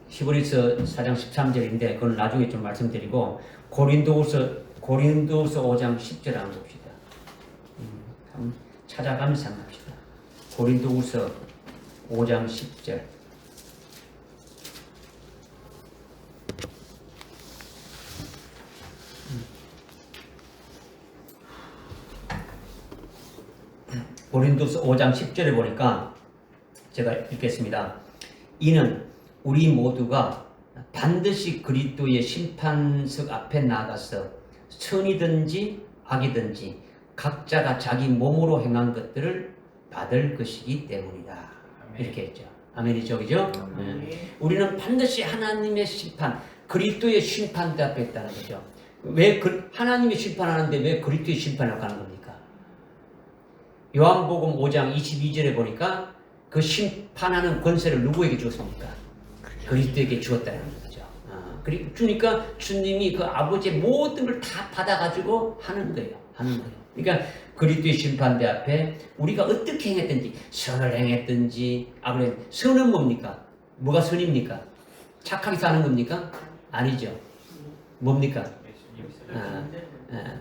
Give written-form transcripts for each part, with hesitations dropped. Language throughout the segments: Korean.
히브리서 4장 13절인데 그건 나중에 좀 말씀드리고 고린도후서 5장 10절 한번 봅시다. 한번 찾아가면서 한번 봅시다. 고린도후서 5장 10절. 고린도서 5장 10절에 보니까 제가 읽겠습니다. 이는 우리 모두가 반드시 그리스도의 심판석 앞에 나가서 선이든지 악이든지 각자가 자기 몸으로 행한 것들을 받을 것이기 때문이다. 아멘. 이렇게 했죠. 아멘이죠, 그죠? 우리는 반드시 하나님의 심판, 그리스도의 심판대 앞에 있다는 거죠. 왜 하나님이 심판하는데 왜 그리스도의 심판을 가는 겁니까? 요한복음 5장 22절에 보니까 그 심판하는 권세를 누구에게 주었습니까? 그리스도에게 주었다는 거죠. 그리고 주니까 주님이 그 아버지의 모든 걸 다 받아가지고 하는 거예요. 그러니까 그리스도의 심판대 앞에 우리가 어떻게 행했든지, 선을 행했든지, 선은 뭡니까? 뭐가 선입니까? 착하게 사는 겁니까? 아니죠. 뭡니까?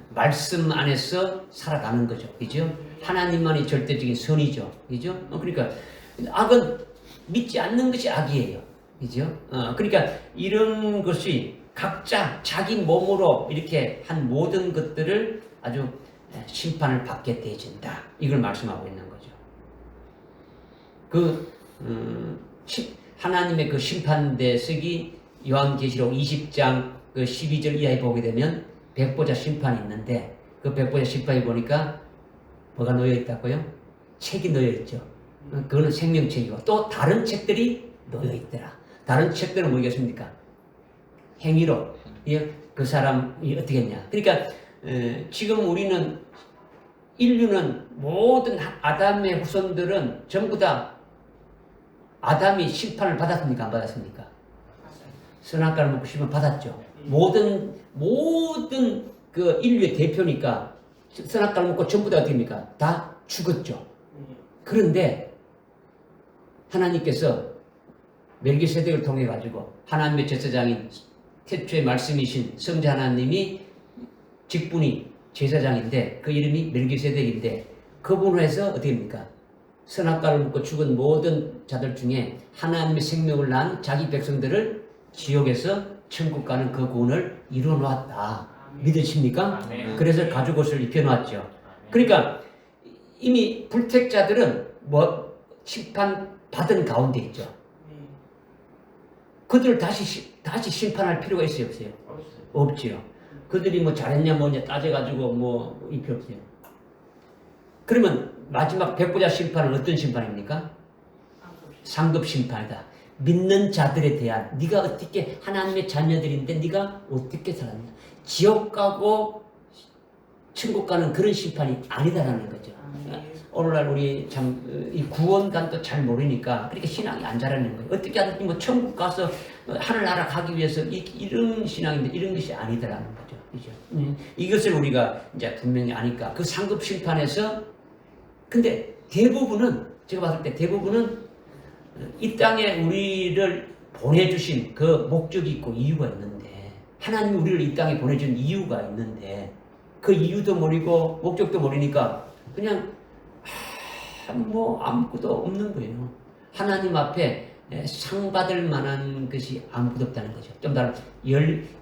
말씀 안에서 살아가는 거죠. 그죠? 하나님만이 절대적인 선이죠. 그죠? 그러니까 악은 믿지 않는 것이 악이에요. 그죠? 그러니까 이런 것이 각자 자기 몸으로 이렇게 한 모든 것들을 아주 심판을 받게 되어진다. 이걸 말씀하고 있는 거죠. 하나님의 그 심판대석이 요한계시록 20장 그 12절 이하에 보게 되면 백보자 심판이 있는데 그 백보자 심판에 보니까 뭐가 놓여 있다고요? 책이 놓여 있죠. 그거는 생명책이고 또 다른 책들이 놓여 있더라. 다른 책들은 뭐겠습니까? 행위로 그 사람이 어떻게 했냐. 그러니까 지금 인류는 모든 아담의 후손들은 전부 다 아담이 심판을 받았습니까? 안 받았습니까? 선악과를 먹고 심판 받았죠. 모든 그 인류의 대표니까 선악과를 먹고 전부 다 어떻게 합니까? 다 죽었죠. 그런데 하나님께서 멜기세덱을 통해 가지고 하나님의 제사장인 태초의 말씀이신 성자 하나님이 직분이 제사장인데 그 이름이 멜기세덱인데 그분으로 해서 어떻게 합니까? 선악과를 먹고 죽은 모든 자들 중에 하나님의 생명을 낳은 자기 백성들을 지옥에서 천국 가는 그 구원을 이루어 놓았다. 믿으십니까? 그래서 가죽옷을 입혀 놓았죠. 그러니까 이미 불택자들은 심판 받은 가운데 있죠. 그들을 다시 심판할 필요가 있어요, 없어요? 없지요. 그들이 잘했냐 뭐냐 따져가지고 이 필요 없어요. 그러면 마지막 백보자 심판은 어떤 심판입니까? 상급 심판이다. 믿는 자들에 대한 네가 어떻게 하나님의 자녀들인데 네가 어떻게 살았냐. 지옥 가고 천국 가는 그런 심판이 아니다라는 거죠. 오늘날 우리 이 구원관도 잘 모르니까 그렇게 신앙이 안 자라는 거예요. 어떻게 하든지 천국 가서 하늘나라 가기 위해서 이런 신앙인데 이런 것이 아니다라는 거죠. 그죠? 이것을 우리가 이제 분명히 아니까 그 상급 심판에서 근데 대부분은 제가 봤을 때 대부분은 이 땅에 우리를 보내주신 그 목적이 있고 이유가 있는데 하나님이 우리를 이 땅에 보내준 이유가 있는데 그 이유도 모르고 목적도 모르니까 그냥 아무것도 없는 거예요. 하나님 앞에 상 받을 만한 것이 아무것도 없다는 거죠. 좀 다른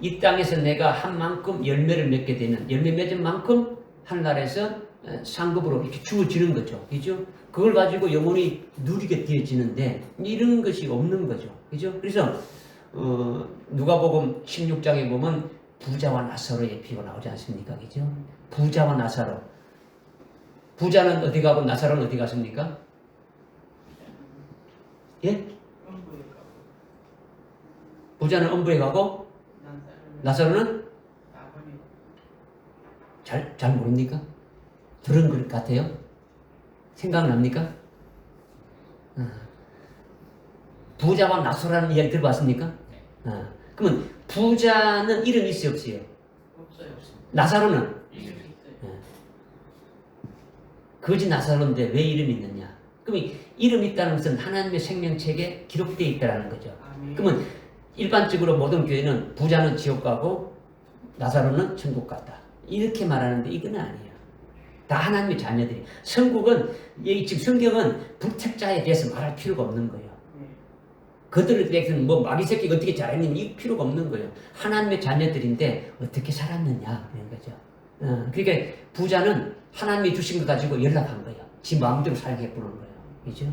이 땅에서 내가 한 만큼 열매를 맺게 되는 열매 맺은 만큼 하늘나라에서 상급으로 이렇게 주어지는 거죠. 그죠? 그걸 가지고 영원히 누리게 되어지는데 이런 것이 없는 거죠. 그죠? 그래서 누가복음 16장에 보면 부자와 나사로의 비유가 나오지 않습니까? 그죠? 부자와 나사로. 부자는 어디 가고 나사로는 어디 갔습니까? 예? 부자는 엄부에 가고 나사로는 잘 모릅니까? 들은 것 같아요? 생각납니까? 부자와 나사로라는 이야기 들어봤습니까? 그러면 부자는 이름이 있어요, 없어요? 없어요. 나사로는? 거지 나사로인데 왜 이름이 있느냐? 그러면 이름이 있다는 것은 하나님의 생명책에 기록되어 있다는 거죠. 그러면 일반적으로 모든 교회는 부자는 지옥 가고 나사로는 천국 갔다. 이렇게 말하는데 이건 아니에요. 다 하나님의 자녀들이. 성국은, 지금 성경은 불택자에 대해서 말할 필요가 없는 거예요. 그들에 대해서는 뭐 마귀 새끼가 어떻게 잘했느냐 이 필요가 없는 거예요. 하나님의 자녀들인데 어떻게 살았느냐 그런 거죠. 그러니까 부자는 하나님이 주신 거 가지고 연락한 거예요. 지 마음대로 살게 부르는 거예요. 그죠?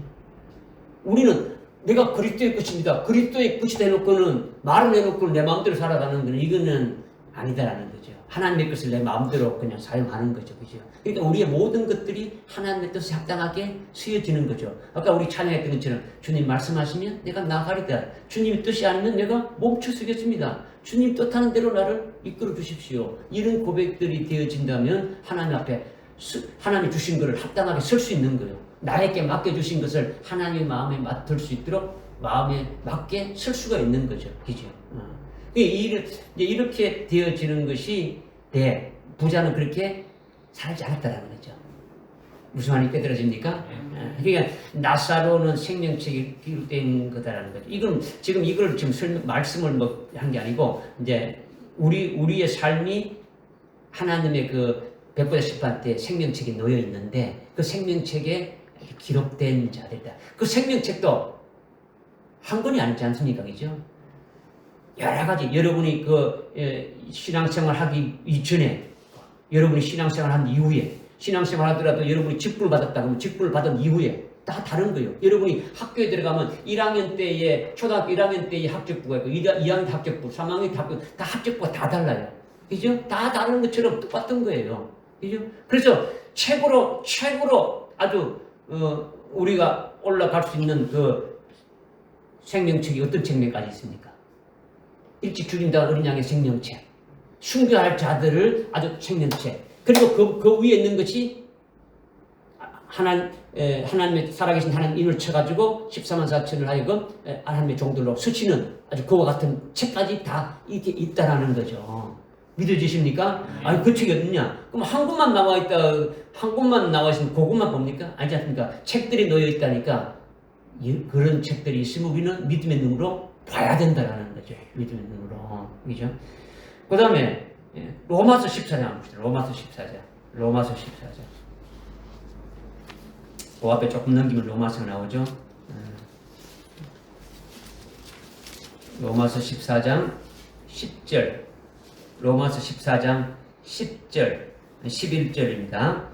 우리는 내가 그리스도의 것입니다. 그리스도의 것이 해놓고는 말을 해놓고 내 마음대로 살아가는 거는 이거는 아니다라는 거죠. 하나님의 것을 내 마음대로 그냥 사용하는 거죠. 그죠? 그러니까 우리의 모든 것들이 하나님의 뜻에 합당하게 쓰여지는 거죠. 아까 우리 찬양했던 것처럼 주님 말씀하시면 내가 나가리다. 주님의 뜻이 아니면 내가 멈춰 서겠습니다. 주님 뜻하는 대로 나를 이끌어 주십시오. 이런 고백들이 되어진다면 하나님 앞에 하나님이 주신 것을 합당하게 설 수 있는 거예요. 나에게 맡겨주신 것을 하나님의 마음에 맡을 수 있도록 마음에 맞게 설 수가 있는 거죠. 그죠? 이렇게 되어지는 것이 부자는 그렇게 살지 않았다라는 거죠. 무슨 말이 깨달아집니까? 그러니까 나사로는 생명책이 기록된 거다라는 거죠. 이걸 지금 말씀을 뭐 한 게 아니고 이제 우리의 삶이 하나님의 그 백보자 심판 때 생명책에 놓여 있는데 그 생명책에 기록된 자들이다. 그 생명책도 한 권이 아니지 않습니까? 그죠? 여러 가지 여러분이 신앙생활 하기 이전에 여러분이 신앙생활 한 이후에 신앙생활 하더라도 여러분이 직분을 받았다 그러면 직분을 받은 이후에 다 다른 거예요. 여러분이 학교에 들어가면 1학년 때에 초등학교 1학년 때의 학적부가 있고 2학년 학적부, 3학년 학적부 다 학적부가 다 달라요. 그죠? 다 다른 것처럼 똑같은 거예요. 그죠? 그래서 최고로 아주 우리가 올라갈 수 있는 그 생명책이 어떤 생명까지 있습니까? 일찍 죽인다 어린 양의 생명책, 순교할 자들을 아주 생명책, 그리고 그 위에 있는 것이 하나님의 살아계신 하나님 인을 쳐가지고 14만 4천을 하여금 하나님의 종들로 스치는 아주 그와 같은 책까지 다 이렇게 있다라는 거죠. 믿어지십니까? 아니 그 책이 어딨냐? 그럼 한 권만 나와 있다, 한 권만 나와 있으면 그것만 봅니까? 아니지 않습니까? 책들이 놓여 있다니까 그런 책들이 있으면 우리는 믿음의 눈으로 봐야 된다라는 거죠. 믿음의 눈으로. 그죠? 그 다음에 로마서 14장 봅시다. 로마서 14장. 그 앞에 조금 넘기면 로마서가 나오죠. 로마서 14장 10절. 로마서 14장 10절, 11절입니다.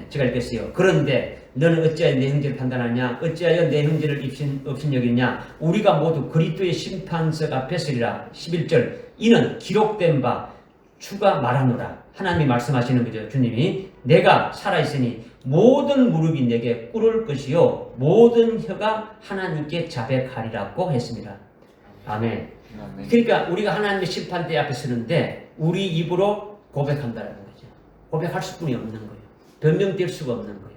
제가 읽겠어요. 그런데 너는 어찌하여 내 형제를 판단하냐? 어찌하여 내 형제를 업신여기냐? 우리가 모두 그리스도의 심판석 앞에 서리라. 11절. 이는 기록된 바 주가 말하노라. 하나님이 말씀하시는 거죠. 주님이 내가 살아있으니 모든 무릎이 내게 꿇을 것이요 모든 혀가 하나님께 자백하리라고 했습니다. 아멘. 그러니까 우리가 하나님의 심판대 앞에 서는데 우리 입으로 고백한다는 거죠. 고백할 수뿐이 없는 거예요. 변명될 수가 없는 거예요.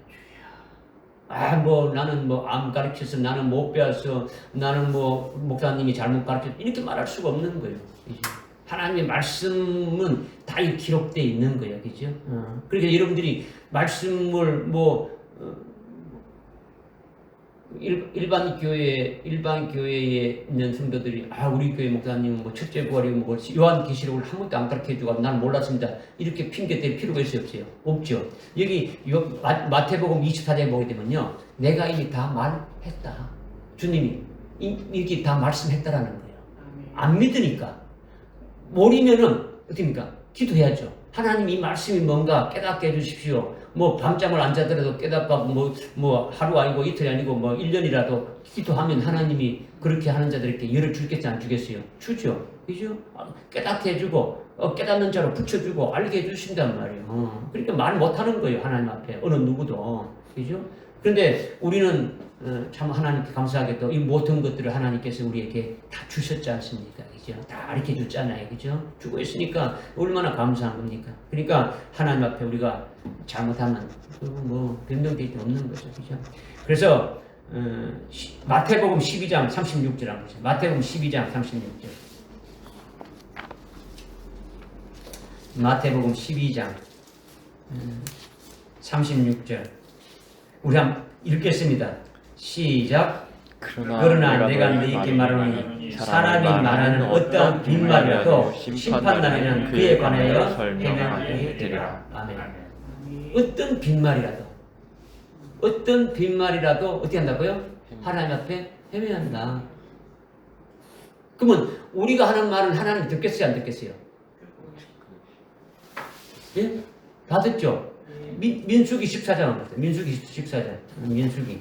나는 안 가르쳐서, 나는 못 배워서, 나는 목사님이 잘못 가르쳐서 이렇게 말할 수가 없는 거예요. 그죠? 하나님의 말씀은 다 기록되어 있는 거예요. 그죠? 그러니까 여러분들이 말씀을 일반 교회에 있는 성도들이 우리 교회 목사님 첫째 부활이 요한계시록을 한 번도 안 가르쳐주고 난 몰랐습니다. 이렇게 핑계 댈 필요가 있어요, 없어요? 없죠. 여기 마태복음 24장에 보게 되면요, 내가 이미 다 말했다. 주님이 이렇게 다 말씀했다라는 거예요. 안 믿으니까 모르면은 어떻습니까? 기도해야죠. 하나님 이 말씀이 뭔가 깨닫게 해주십시오. 밤잠을 안 자더라도 깨닫고 하루 아니고 이틀이 아니고 1년이라도 기도하면 하나님이 그렇게 하는 자들에게 열을 주겠지 안 주겠어요? 주죠. 그죠? 깨닫게 해주고 깨닫는 자로 붙여주고 알게 해주신단 말이에요. 그러니까 말 못하는 거예요. 하나님 앞에 어느 누구도. 그죠? 그런데 우리는 참 하나님께 감사하게도 이 모든 것들을 하나님께서 우리에게 다 주셨지 않습니까? 그죠? 다 가르쳐 줬잖아요. 그죠? 주고 있으니까 얼마나 감사한 겁니까? 그러니까 하나님 앞에 우리가 잘못하면 변명되지 없는 거죠. 그죠? 그래서 마태복음 12장 36절 한번 보세요. 마태복음 12장 36절. 마태복음 12장 36절. 우리 읽겠습니다. 시작. 그러나 그러나 내가 너희에게 말하노니 사람이 말하는 어떠한 빈말이라도 심판날에는 그에 관하여 해명하게 되리라. 아멘. 어떤 빈말이라도 어떻게 한다고요? 하나님 앞에 해명한다. 그러면 우리가 하는 말은 하나님 듣겠어요, 안 듣겠어요? 예? 다 듣죠? 민수기 14장 봤어요. 민수기 14장. 민수기.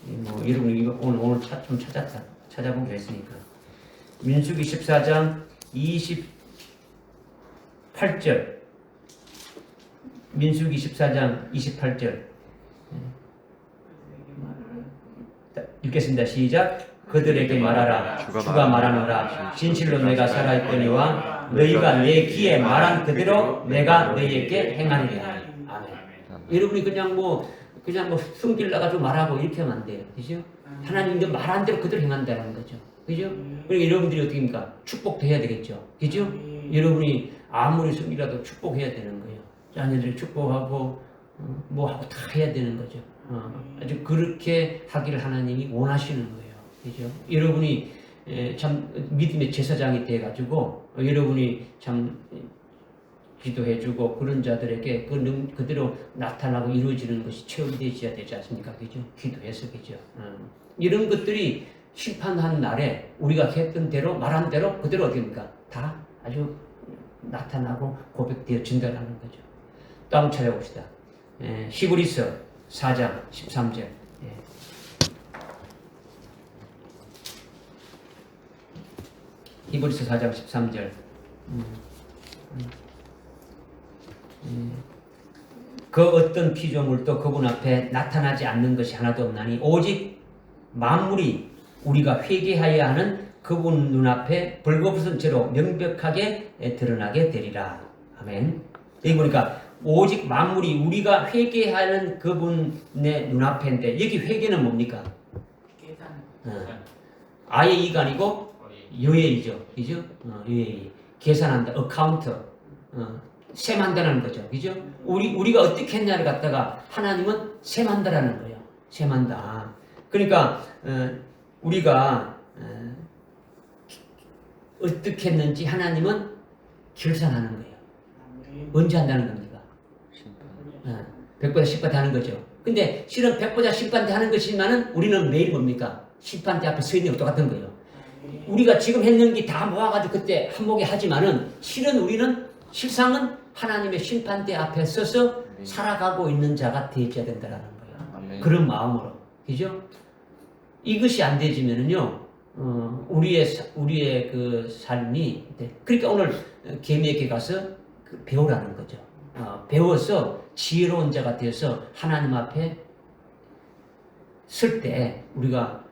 뭐 여러분 오늘 좀 찾아보기로 했으니까. 민수기 14장 28절. 민수기 14장 28절. 읽겠습니다. 시작. 그들에게 말하라. 주가 말하노라. 진실로 내가 살아있거니와 너희가 내 귀에 말한 그대로 내가 너희에게 행하리라. 아멘. 여러분이 그냥 성질 나가지고 말하고 이렇게 하면 안 돼요. 그죠? 하나님도 말한 대로 그대로 행한다는 거죠. 그죠? 그러니까 여러분들이 어떻게 합니까? 축복도 해야 되겠죠. 그죠? 여러분이 아무리 성질이라도 축복해야 되는 거예요. 자녀들이 축복하고 뭐 하고 다 해야 되는 거죠. 아주 그렇게 하기를 하나님이 원하시는 거예요. 그죠? 여러분이 참 믿음의 제사장이 돼가지고 여러분이 참 기도해주고 그런 자들에게 그대로 나타나고 이루어지는 것이 체험되어야 되지 않습니까? 그죠? 기도해서 그죠? 이런 것들이 심판한 날에 우리가 했던 대로 말한 대로 그대로 어디입니까? 다 아주 나타나고 고백되어진다는 거죠. 또 한번 찾아봅시다. 히브리서 4장 13절. 히브리서 4장 13절. 그 어떤 피조물도 그분 앞에 나타나지 않는 것이 하나도 없나니 오직 만물이 우리가 회개하여야 하는 그분 눈앞에 벌거벗은 채로 명백하게 드러나게 되리라. 아멘. 여기 보니까 오직 만물이 우리가 회개하는 그분의 눈앞인데 여기 회개는 뭡니까? 아의 이가 아니고 여의이죠. 그죠? 여의. 계산한다. 어카운트. 셈한다는 거죠. 그죠? 우리가 어떻게 했냐를 갖다가 하나님은 셈한다라는 거예요. 셈한다. 그러니까 우리가 어떻게 했는지 하나님은 결산하는 거예요. 언제 한다는 겁니까? 백보다 십보다 하는 거죠. 근데 실은 백보다 십보다 하는 것이지만은 우리는 매일 뭡니까? 심판대 앞에 서 있는 것 똑같은 거예요. 우리가 지금 했는 게 다 모아가지고 그때 한목에 하지만은 실상은 하나님의 심판대 앞에 서서 살아가고 있는 자가 되어야 된다는 거예요. 그런 마음으로. 그죠? 이것이 안 되지면은요, 우리의 그 삶이, 그러니까 오늘 개미에게 가서 배우라는 거죠. 배워서 지혜로운 자가 되어서 하나님 앞에 설 때 우리가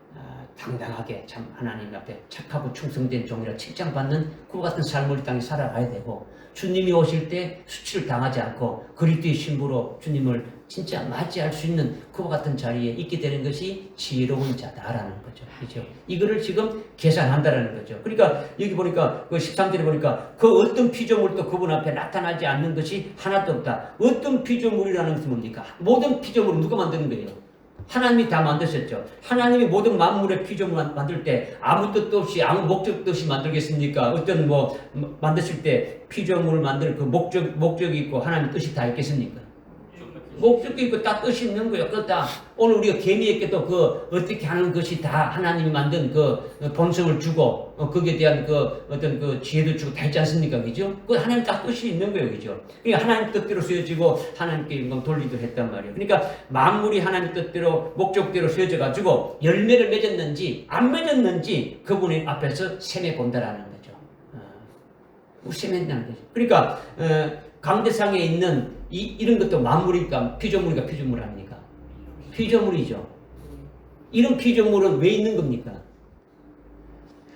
당당하게 참 하나님 앞에 착하고 충성된 종이라 칭찬받는 그와 같은 삶을 땅에 살아가야 되고 주님이 오실 때 수치를 당하지 않고 그리스도의 신부로 주님을 진짜 맞이할 수 있는 그와 같은 자리에 있게 되는 것이 지혜로운 자다라는 거죠. 그렇죠? 이거를 지금 계산한다라는 거죠. 그러니까 여기 보니까 그 13절에 보니까 그 어떤 피조물도 그분 앞에 나타나지 않는 것이 하나도 없다. 어떤 피조물이라는 것은 뭡니까? 모든 피조물은 누가 만드는 거예요? 하나님이 다 만드셨죠. 하나님이 모든 만물의 피조물 만들 때 아무 뜻도 없이 아무 목적도 없이 만들겠습니까? 어떤 만드실 때 피조물을 만들 그 목적이 있고 하나님 뜻이 다 있겠습니까? 목적도 있고 다 뜻이 있는 거예요. 그거 다 오늘 우리가 개미에게도 그 어떻게 하는 것이 다 하나님이 만든 그 본성을 주고 거기에 대한 그 어떤 그 지혜도 주고 다 있지 않습니까? 그죠? 그 하나님 딱 뜻이 있는 거예요. 그죠? 그러니까 하나님 뜻대로 쓰여지고 하나님께 이건 돌리도 했단 말이에요. 그러니까 만물이 하나님 뜻대로 목적대로 쓰여져 가지고 열매를 맺었는지 안 맺었는지 그분의 앞에서 셈해 본다라는 거죠. 셈한다는 거죠. 그러니까 강대상에 있는 이런 것도 만물이니까 피조물이니까 피조물 아닙니까? 피조물이죠. 이런 피조물은 왜 있는 겁니까?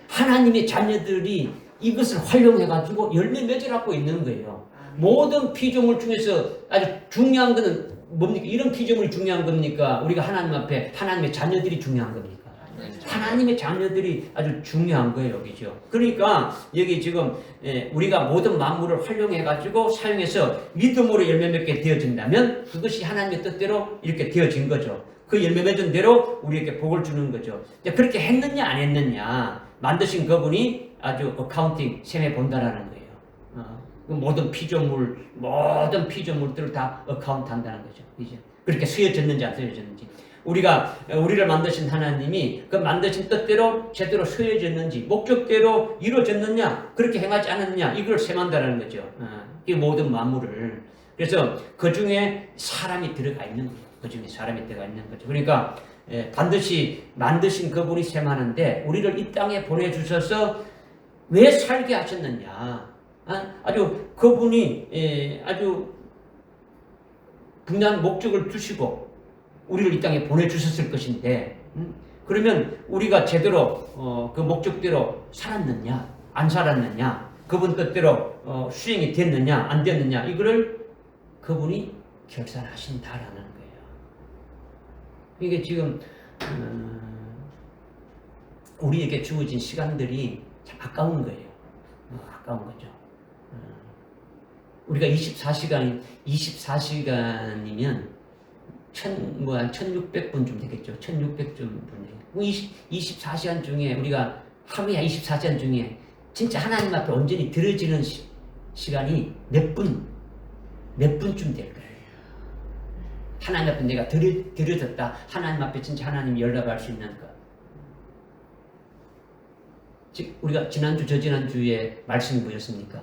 하나님의 자녀들이 이것을 활용해가지고 열매 맺으라고 있는 거예요. 모든 피조물 중에서 아주 중요한 것은 뭡니까? 이런 피조물이 중요한 겁니까? 우리가 하나님 앞에 하나님의 자녀들이 중요한 겁니까? 하나님의 자녀들이 아주 중요한 거예요. 그죠? 그러니까 여기 지금 우리가 모든 만물을 활용해가지고 사용해서 믿음으로 열매 맺게 되어진다면 그것이 하나님의 뜻대로 이렇게 되어진 거죠. 그 열매 맺은 대로 우리에게 복을 주는 거죠. 그렇게 했느냐 안 했느냐 만드신 그분이 아주 어카운팅 셈해 본다라는 거예요. 모든 피조물들을 다 어카운트 한다는 거죠. 이제 그렇게 쓰여졌는지 안 쓰여졌는지 우리를 만드신 하나님이 그 만드신 뜻대로 제대로 쓰여졌는지 목적대로 이루어졌느냐 그렇게 행하지 않았느냐 이걸 셈한다는 거죠. 이 모든 만물을. 그래서 그 중에 사람이 들어가 있는 거예요. 그 중에 사람이 들어가 있는 거죠. 그러니까 반드시 만드신 그분이 셈하는데 우리를 이 땅에 보내주셔서 왜 살게 하셨느냐. 아주 그분이 아주 분명한 목적을 두시고 우리를 이 땅에 보내주셨을 것인데 그러면 우리가 제대로 그 목적대로 살았느냐 안 살았느냐 그분 뜻대로 수행이 됐느냐 안 됐느냐 이거를 그분이 결산하신다라는 거예요. 이게 지금 우리에게 주어진 시간들이 참 아까운 거예요. 아까운 거죠. 우리가 24시간이면 한 1600분 되겠죠. 1600분. 24시간 중에 우리가 하루에 24시간 중에 진짜 하나님 앞에 온전히 들어지는 시간이 몇 분쯤 될 거예요. 하나님 앞에 내가 들어졌다. 하나님 앞에 진짜 하나님 연락할 수 있는 것. 즉 우리가 저지난주에 말씀이 뭐였습니까?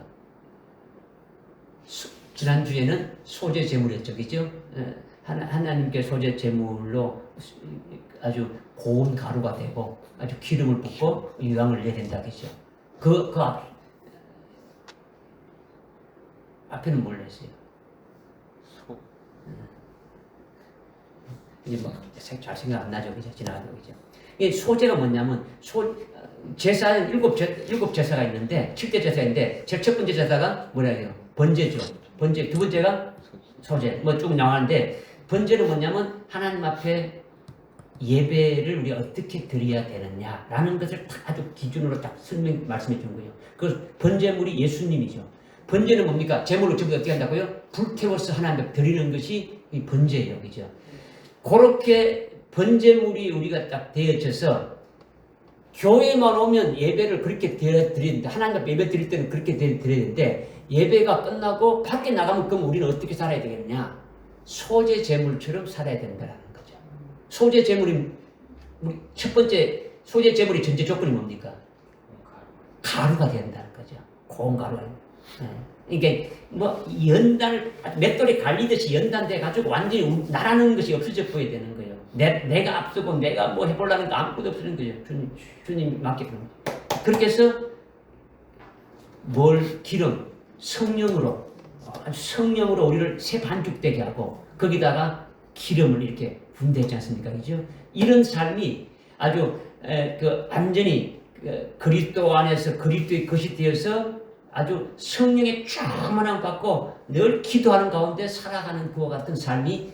지난주에는 소재 제물이었죠. 그죠? 하나님께 소재 제물로 아주 고운 가루가 되고 아주 기름을 붓고 유황을 내야 된다. 그죠? 그 앞에는 뭘 냈어요? 이제 뭐 잘 생각 안 나죠. 그죠? 지나가죠. 그죠? 이 소재가 뭐냐면 제사는 일곱 제사가 있는데 7대 제사인데 제일 첫 번째 제사가 뭐라 해요? 번제죠. 번제. 두 번째가 소재. 뭐 쭉 나가는데 번제는 뭐냐면 하나님 앞에 예배를 우리가 어떻게 드려야 되느냐라는 것을 딱 아주 기준으로 딱 말씀해 준 거예요. 그 번제물이 예수님이죠. 번제는 뭡니까? 제물을 전부 어떻게 한다고요? 불태워서 하나님 앞에 드리는 것이 이 번제예요. 그죠? 그렇게 번제물이 우리가 딱 되어져서 교회만 오면 예배를 그렇게 드리는데 하나님 앞에 예배 드릴 때는 그렇게 드려야 되는데 예배가 끝나고 밖에 나가면 그럼 우리는 어떻게 살아야 되겠냐? 소재 제물처럼 살아야 된다는 거죠. 소재 제물이 우리 첫 번째 소재 제물이 전제 조건이 뭡니까? 가루가 된다는 거죠. 고운 가루가. 이게 뭐 맷돌이 갈리듯이 연단돼 가지고 완전히 나라는 것이 없어져 보여야 되는 거예요. 내가 앞서고 내가 뭐 해보려는 거 아무것도 없어지는 거죠. 주님 맡기는 거예요. 그렇게 해서 기름 성령으로 우리를 새 반죽되게 하고 거기다가 기름을 이렇게 분대지 않습니까? 그죠? 이런 삶이 아주 완전히 그리스도 안에서 그리스도의 것이 되어서 아주 성령의 충만함 받고 늘 기도하는 가운데 살아가는 그와 같은 삶이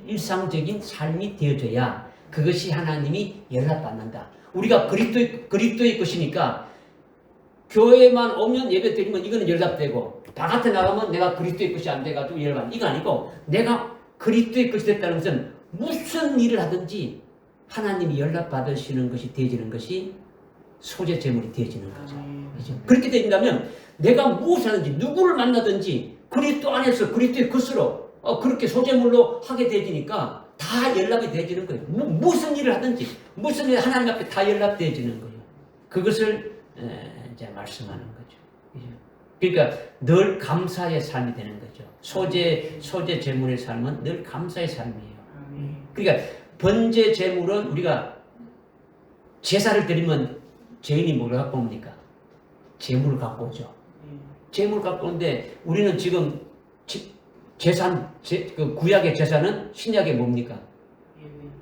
일상적인 삶이 되어져야 그것이 하나님이 연락받는다. 우리가 그리스도의 것이니까 교회만 오면 예배 드리면 이거는 연락되고 바깥에 나가면 내가 그리스도의 것이 안 돼가지고 열받는 이거 아니고 내가 그리스도의 것이 됐다는 것은 무슨 일을 하든지 하나님이 연락받으시는 것이 되어지는 것이 소재 제물이 되어지는 거죠. 그렇죠? 그렇게 되어진다면 내가 무엇을 하든지 누구를 만나든지 그리스도 안에서 그리스도의 것으로 그렇게 소재물로 하게 되어지니까 다 연락이 되어지는 거예요. 무슨 일을 하든지 무슨 일 하나님 앞에 다 연락되어지는 거예요. 그것을 이제 말씀하는 거죠. 그러니까 늘 감사의 삶이 되는 거죠. 소재 제물의 삶은 늘 감사의 삶이에요. 그러니까 번제 제물은 우리가 제사를 드리면 죄인이 뭘 갖고 옵니까? 제물을 갖고 오죠. 제물을 갖고 오는데 우리는 지금 그 구약의 제사는 신약의 뭡니까?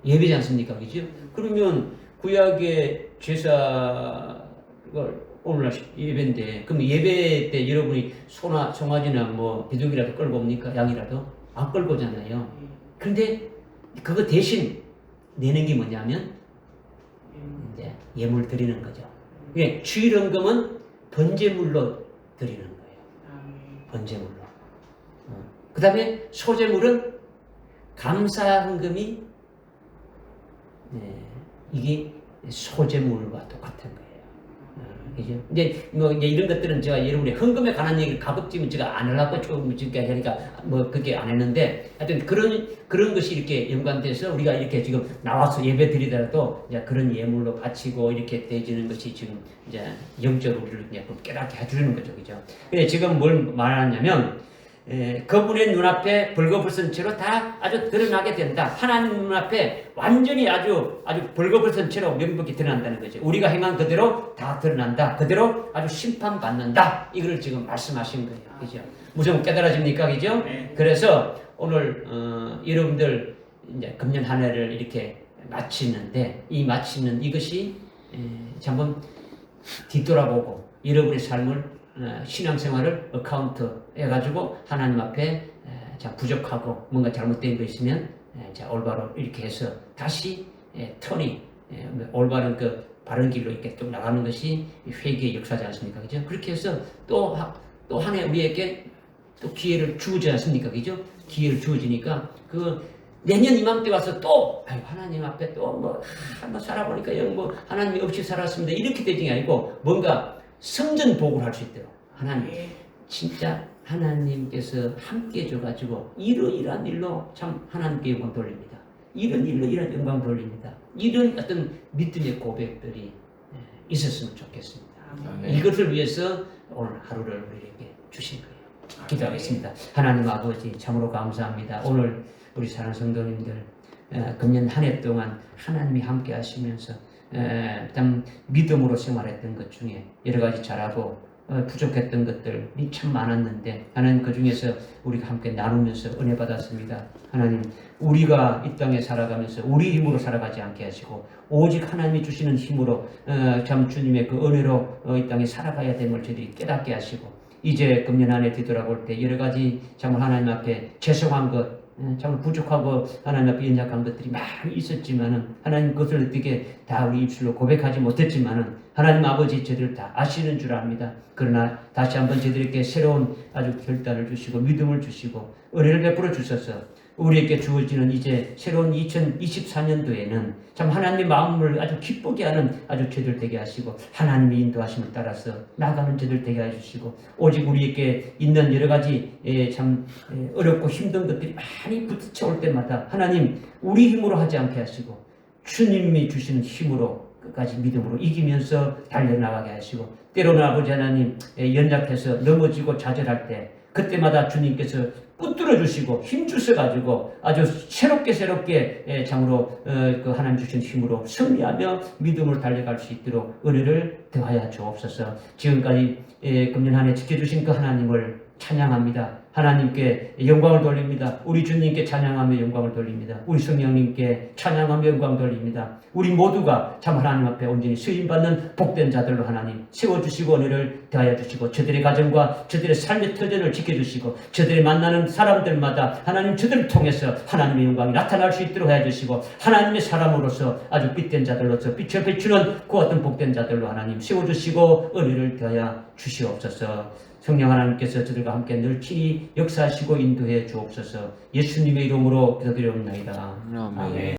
예배지 않습니까? 그죠? 그러면 구약의 제사가 오늘날 예배인데 그럼 예배 때 여러분이 송아지나 뭐 비둘기라도 끌고 옵니까? 양이라도? 안 끌고 오잖아요. 그런데 그거 대신 내는 게 뭐냐면 이제 예물 드리는 거죠. 주일헌금은 번제물로 드리는 거예요. 번제물로. 그 다음에 소제물은 감사헌금이 이게 소재물과 똑같은 거예요. 그죠? 이제 이런 것들은 제가 여러분이 헌금에 관한 얘기를 가급적이면 제가 안 하려고 좀 지금까지 하니까 뭐 그렇게 안 했는데 하여튼 그런 것이 이렇게 연관돼서 우리가 이렇게 지금 나와서 예배 드리더라도 이제 그런 예물로 바치고 이렇게 되지는 것이 지금 이제 영적으로 우리를 이제 깨닫게 해주는 거죠. 그죠? 근데 지금 뭘 말하냐면 그분의 눈앞에 벌거벗은 채로 다 아주 드러나게 된다. 하나님 눈앞에 완전히 아주 벌거벗은 채로 명백히 드러난다는 거죠. 우리가 행한 그대로 다 드러난다. 그대로 아주 심판받는다. 이걸 지금 말씀하신 거예요. 그죠? 무슨 깨달아집니까? 그죠? 그래서 오늘 여러분들 이제 금년 한 해를 이렇게 마치는데 이 마치는 이것이 한번 뒤돌아보고 여러분의 삶을 신앙생활을 어카운트 해가지고 하나님 앞에 부족하고 뭔가 잘못된 거 있으면 올바로 이렇게 해서 다시 터닝 올바른 그 바른 길로 이렇게 또 나가는 것이 회개의 역사지 않습니까? 그죠? 그렇게 해서 또 한 해 우리에게 또 기회를 주어지지 않습니까? 그죠? 기회를 주어지니까 내년 이맘때 와서 또 하나님 앞에 또 뭐 한번 살아보니까 뭐 하나님이 없이 살았습니다. 이렇게 되는 게 아니고 뭔가 성전 복을 할 수 있도록 하나님 진짜 하나님께서 함께 해줘가지고 이러이러한 일로 참 하나님께 영광 돌립니다. 이런 일로 이런 영광 돌립니다. 이런 어떤 믿음의 고백들이 있었으면 좋겠습니다. 이것을 위해서 오늘 하루를 우리에게 주신 거예요. 기도하겠습니다. 하나님 아버지 참으로 감사합니다. 오늘 우리 사랑하는 성도님들 금년 한 해 동안 하나님이 함께 하시면서 참 믿음으로 생활했던 것 중에 여러 가지 잘하고 부족했던 것들이 참 많았는데 하나님 그 중에서 우리가 함께 나누면서 은혜 받았습니다. 하나님 우리가 이 땅에 살아가면서 우리 힘으로 살아가지 않게 하시고 오직 하나님이 주시는 힘으로 참 주님의 그 은혜로 이 땅에 살아가야 됨을 저희들이 깨닫게 하시고 이제 금년 한 해 뒤돌아볼 때 여러 가지 참 하나님 앞에 죄송한 것 참 부족하고 하나님 앞에 연약한 것들이 많이 있었지만은 하나님 그것을 어떻게 다 우리 입술로 고백하지 못했지만은 하나님 아버지 저희들 다 아시는 줄 압니다. 그러나 다시 한번 저희들에게 새로운 아주 결단을 주시고 믿음을 주시고 은혜를 베풀어 주셔서 우리에게 주어지는 이제 새로운 2024년도에는 참 하나님의 마음을 아주 기쁘게 하는 아주 저희들 되게 하시고 하나님의 인도하심을 따라서 나가는 저희들 되게 해주시고 오직 우리에게 있는 여러 가지 참 어렵고 힘든 것들이 많이 부딪혀올 때마다 하나님 우리 힘으로 하지 않게 하시고 주님이 주시는 힘으로 끝까지 믿음으로 이기면서 달려나가게 하시고 때로는 아버지 하나님 연약해서 넘어지고 좌절할 때 그때마다 주님께서 붙들어 주시고 힘 주셔 가지고 아주 새롭게 참으로 그 하나님 주신 힘으로 승리하며 믿음으로 달려갈 수 있도록 은혜를 더하여 주옵소서. 지금까지 금년 한 해 지켜주신 그 하나님을 찬양합니다. 하나님께 영광을 돌립니다. 우리 주님께 찬양하며 영광을 돌립니다. 우리 성령님께 찬양하며 영광 돌립니다. 우리 모두가 참 하나님 앞에 온전히 쓰임받는 복된 자들로 하나님 세워주시고 은혜를 더하여 주시고 저들의 가정과 저들의 삶의 터전을 지켜주시고 저들이 만나는 사람들마다 하나님 저들을 통해서 하나님의 영광이 나타날 수 있도록 해주시고 하나님의 사람으로서 아주 빛된 자들로서 빛을 비추는 그 어떤 복된 자들로 하나님 세워주시고 은혜를 더하여 주시옵소서. 성령 하나님께서 저들과 함께 늘 친히 역사하시고 인도해 주옵소서. 예수님의 이름으로 기도드리옵나이다. 아멘.